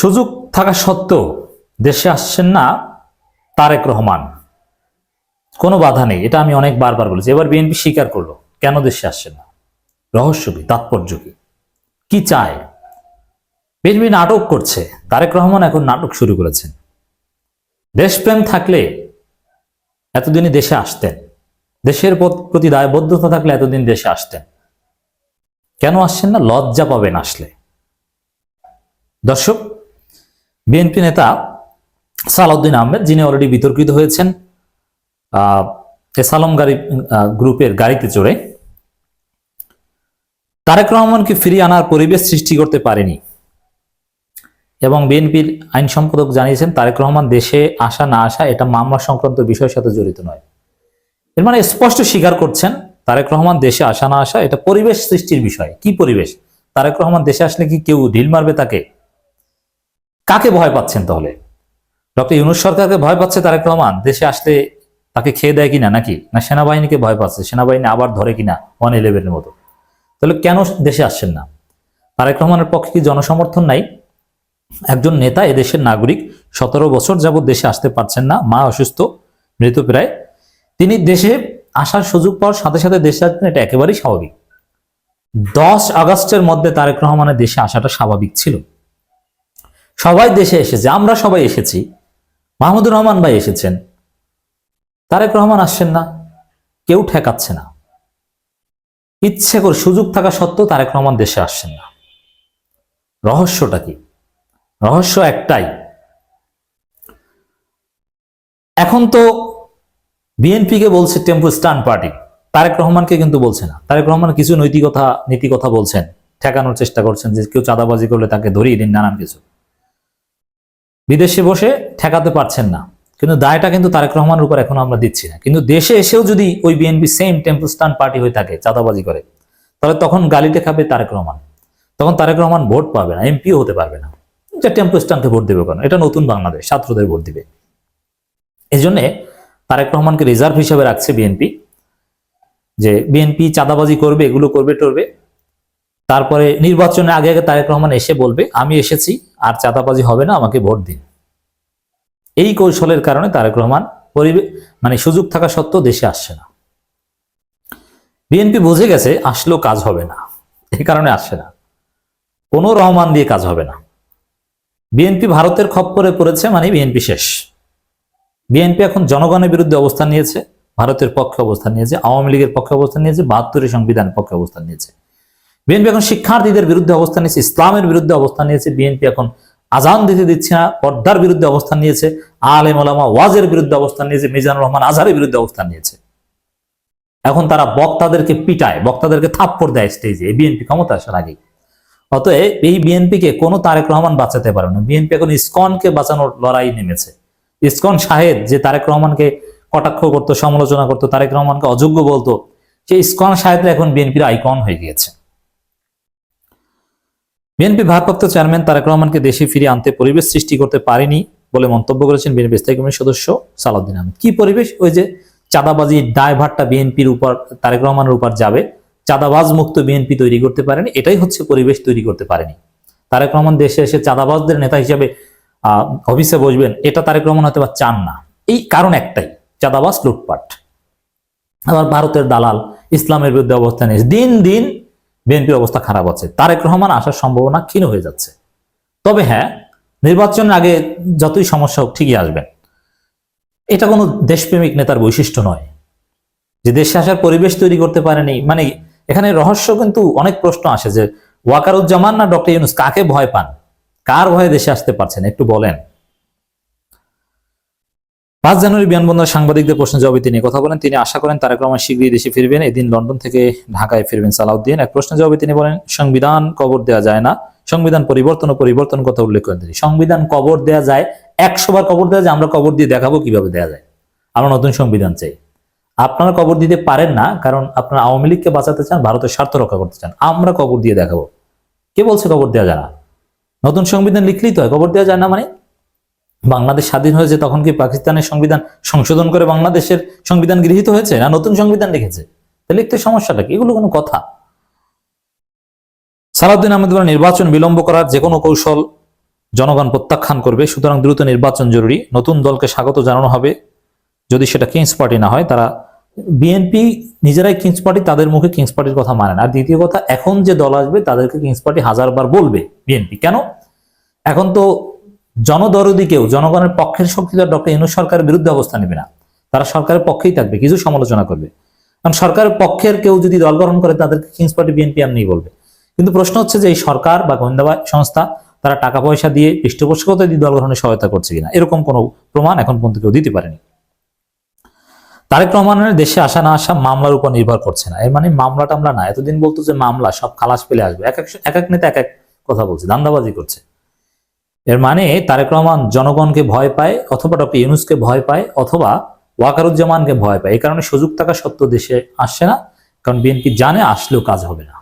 সুযোগ থাকা সত্ত্বেও দেশে আসছেন না তারেক রহমান। কোনো বাধা নেই, এটা আমি অনেক বারবার বলেছি। এবার বিএনপি স্বীকার করলো কেন দেশে আসছেন না, রহস্য কি, তাৎপর্য কি, কি চায়। বিএনপি নাটক করছে, তারেক রহমান এখন নাটক শুরু করেছেন। দেশপ্রেম থাকলে এতদিনই দেশে আসতেন, দেশের প্রতি দায়বদ্ধতা থাকলে এতদিন দেশে আসতেন। কেন আসছেন না? লজ্জা পাবেন আসলে। দর্শক, বিএনপি নেতা সালাউদ্দিন আহমেদ, যিনি অলরেডি বিতর্কিত হয়েছেন সালম গাড়ি গ্রুপের গাড়িতে চড়ে, তারেক রহমানকে ফিরিয়ে আনার পরিবেশ সৃষ্টি করতে পারেনি। এবং বিএনপির আইন সম্পাদক জানিয়েছেন তারেক রহমান দেশে আসা না আসা এটা মামলা সংক্রান্ত বিষয়ের সাথে জড়িত নয়। এর মানে স্পষ্ট স্বীকার করছেন তারেক রহমান দেশে আসা না আসা এটা পরিবেশ সৃষ্টির বিষয়। কি পরিবেশ? তারেক রহমান দেশে আসলে কি কেউ ঢিল মারবে তাকে? কাকে ভয় পাচ্ছেন তাহলে? ডক্টর ইউনূস সরকারকে ভয় পাচ্ছে তারেক রহমান দেশে আসলে তাকে খেয়ে দেয় কিনা, নাকি না সেনাবাহিনীকে ভয় পাচ্ছে, সেনাবাহিনী আবার ধরে কিনা 111-এর মতো? তাহলে কেন দেশে আসছেন না? তারেক রহমানের পক্ষে কি জনসমর্থন নাই? একজন নেতা, এদেশের নাগরিক, 17 বছর যাবৎ দেশে আসতে পারছেন না, মা অসুস্থ, মৃতপ্রায়, তিনি দেশে আসার সুযোগ পাওয়ার সাথে সাথে দেশে আসবেন, এটা একেবারেই স্বাভাবিক। 10 আগস্টের মধ্যে তারেক রহমানের দেশে আসাটা স্বাভাবিক ছিল। সবাই দেশে এসেছে, আমরা সবাই এসেছি, মাহমুদুর রহমান ভাই এসেছেন, তারেক রহমান আসছেন না, কেউ ঠেকাচ্ছে না। ইচ্ছে করে সুযোগ থাকা সত্ত্বেও তারেক রহমান দেশে আসছেন না। রহস্যটা কি? রহস্য একটাই, এখন তো বিএনপিকে বলছে টেম্পো স্টান পার্টি, তারেক রহমানকে কিন্তু বলছে না। তারেক রহমান কিছু নৈতিকতা নীতি কথা বলছেন, ঠেকানোর চেষ্টা করছেন যে কেউ চাঁদাবাজি করলে তাকে ধরিয়ে দিন, নানান কিছু বিদেশে বসে ঠেকাতে পারছেন না। কিন্তু দায়টা কিন্তু তারেক রহমানের উপর এখন আমরা দিচ্ছি না। কিন্তু দেশে এসেও যদি ওই বিএনপি সেম টেম্পো স্টান পার্টি হয়ে থাকে, চাঁদাবাজি করে, তাহলে তখন গালিতে খাবে তারেক রহমান। তখন তারেক রহমান ভোট পাবে না, এমপিও হতে পারবে না। যে টেম্পো স্টানকে ভোট দেবে কেন? এটা নতুন বাংলাদেশ, ছাত্রদের ভোট দিবে। এই জন্য তারেক রহমানকে রিজার্ভ হিসেবে রাখছে বিএনপি, যে বিএনপি চাঁদাবাজি করবে, এগুলো করবে টরবে, তারপরে নির্বাচনের আগে আগে তারেক রহমান এসে বলবে আমি এসেছি, আর চাঁদাবাজি হবে না, আমাকে ভোট দিন। এই কৌশলের কারণে তারেক রহমান মানে সুযোগ থাকা সত্ত্বেও দেশে আসছে না। বিএনপি বুঝে গেছে আসলেও কাজ হবে না, এই কারণে আসছে না। কোনো রহমান দিয়ে কাজ হবে না। বিএনপি ভারতের খপ্পরে পড়েছে মানে বিএনপি শেষ। বিএনপি এখন জনগণের বিরুদ্ধে অবস্থান নিয়েছে, ভারতের পক্ষে অবস্থান নিয়েছে, আওয়ামী লীগের পক্ষে অবস্থান নিয়েছে, 72 সংবিধানের পক্ষে অবস্থান নিয়েছে। বিএনপি এখন শিক্ষার্থীদের বিরুদ্ধে অবস্থান নিয়েছে, ইসলামের বিরুদ্ধে অবস্থান নিয়েছে। বিএনপি এখন আজান দিতে দিচ্ছে না, পর্দার বিরুদ্ধে অবস্থান নিয়েছে, আলেম ওলামা ওয়াজের বিরুদ্ধে অবস্থান নিয়েছে, মিজানুর রহমান আজহারের বিরুদ্ধে অবস্থান নিয়েছে। এখন তারা বক্তাদেরকে পিটায়, বক্তাদেরকে থাপ্পড় দেয় স্টেজে, এই বিএনপি ক্ষমতা আসার আগেই। অতএব এই বিএনপিকে কোনো তারেক রহমান বাঁচাতে পারে না। বিএনপি এখন ইসকনকে বাঁচানোর লড়াই নেমেছে। ইসকন শাহেদ যে তারেক রহমানকে কটাক্ষ করতো, সমালোচনা করতো, তারেক রহমানকে অযোগ্য বলতো, সেই ইসকন শাহেদরা এখন বিএনপির আইকন হয়ে গিয়েছে। বিএনপি ভারপ্রাপ্ত চেয়ারম্যান তারেক রহমানকে দেশে ফিরিয়ে আনতে পরিবেশ সৃষ্টি করতে পারেনি বলে মন্তব্য করেছেন বিএনপি স্থায়ী কমিটির সদস্য সালাউদ্দিন আহমেদ। কি পরিবেশ? ওই যে চাঁদাবাজির দায়ভারটা বিএনপির উপর, তারেক রহমানের উপর যাবে, চাঁদাবাজ মুক্ত বিএনপি তৈরি করতে পারেনি, এটাই হচ্ছে পরিবেশ তৈরি করতে পারেনি। তারেক রহমান দেশে এসে চাঁদাবাজদের নেতা হিসেবে অফিসে বসবেন, এটা তারেক রহমান হয়তো বা চান না। এই কারণ একটাই, চাঁদাবাজ, লুটপাট। আবার ভারতের দালাল, ইসলামের বিরুদ্ধে অবস্থান নিয়েছে। দিন দিন বিএনপির অবস্থা খারাপ হচ্ছে, তারেক রহমান আসার সম্ভাবনা ক্ষীণ হয়ে যাচ্ছে। তবে হ্যাঁ, নির্বাচনের আগে যতই সমস্যা হোক ঠিকই আসবেন। এটা কোনো দেশপ্রেমিক নেতার বৈশিষ্ট্য নয় যে দেশে আসার পরিবেশ তৈরি করতে পারেনি। মানে এখানে রহস্য কিন্তু অনেক প্রশ্ন আসে যে ওয়াকারুজ্জামান না ডক্টর ইউনূস, কাকে ভয় পান, কার ভয়ে দেশে আসতে পারছেন একটু বলেন। 5 জানুয়ারি বিমানবন্দরে সাংবাদিকদের প্রশ্নের জবাবে তিনি কথা বলেন। তিনি আশা করেন তারেক রহমান শীঘ্রই দেশে ফিরবেন। এদিন লন্ডন থেকে ঢাকায় ফিরবেন সালাউদ্দিন। এক প্রশ্নের জবাবে তিনি বলেন সংবিধান কবর দেওয়া যায় না, সংবিধান পরিবর্তন ও পরিবর্তন কথা উল্লেখ করেন তিনি। সংবিধান কবর দেওয়া যায়, 100 বার কবর দেওয়া যায়, আমরা কবর দিয়ে দেখাবো কিভাবে দেওয়া যায়। আমরা নতুন সংবিধান চাই। আপনারা কবর দিতে পারেন না, কারণ আপনারা আওয়ামী লীগকে বাঁচাতে চান, ভারতের স্বার্থ রক্ষা করতে চান। আমরা কবর দিয়ে দেখাবো। কে বলছে কবর দেওয়া যায় না? নতুন সংবিধান লিখলেই তো হয়, কবর দেওয়া যায় না মানে? বাংলাদেশ স্বাধীন হয়েছে তখন কি পাকিস্তানের সংবিধান সংশোধন করে বাংলাদেশের সংবিধান গৃহীত হয়েছে, না নতুন সংবিধান লিখেছে? তাহলে লিখতে সমস্যাটা কি? এগুলো কোনো কথা? সালাউদ্দিন আহমেদ বলেন নির্বাচন বিলম্ব করার যে কোনো কৌশল জনগণ প্রত্যাখ্যান করবে, সুতরাং দ্রুত নির্বাচন জরুরি। নতুন দলকে স্বাগত জানানো হবে যদি সেটা কিংস পার্টি না হয়। তারা বিএনপি নিজেরাই কিংস পার্টি, তাদের মুখে কিংস পার্টির কথা মানে না। আর দ্বিতীয় কথা, এখন যে দল আসবে তাদেরকে কিংস পার্টি হাজারবার বলবে বিএনপি। কেন? এখন তো জনদরদি কেউ, জনগণের পক্ষের শক্তি ডক্টর ইউনূস সরকারের বিরুদ্ধে অবস্থান নেবে না, তারা সরকারের পক্ষেই থাকবে, কিছু সমালোচনা করবে। কারণ সরকারের পক্ষের কেউ যদি দল গঠন করে তাদেরকে কিংস পার্টি বিএনপি এমনিই বলবে। কিন্তু প্রশ্ন হচ্ছে যে এই সরকার বা গোয়েন্দা সংস্থা তারা টাকা পয়সা দিয়ে পৃষ্ঠপোষকতা দিয়ে দল গঠনে সহায়তা করছে কিনা, এরকম কোনো প্রমাণ এখন পর্যন্ত কেউ দিতে পারেনি। তারেক রহমানের দেশে আসা না আসা মামলার উপর নির্ভর করছে না। এর মানে মামলা টামলা না। এতদিন বলতো যে মামলা সব খালাস পেলে আসবে, এক এক নেতা এক এক কথা বলছে, ধান্দাবাজি করছে। এর মানে তারেক রহমান জনগণকে ভয় পায়, অথবা ডক্টর ইউনূসকে ভয় পায়, অথবা ওয়াকারুজ্জামানকে ভয় পায়। এই কারণে সুযোগ থাকা সত্ত্বেও দেশে আসছে না, কারণ বিএনপি জানে আসলেও কাজ হবে না।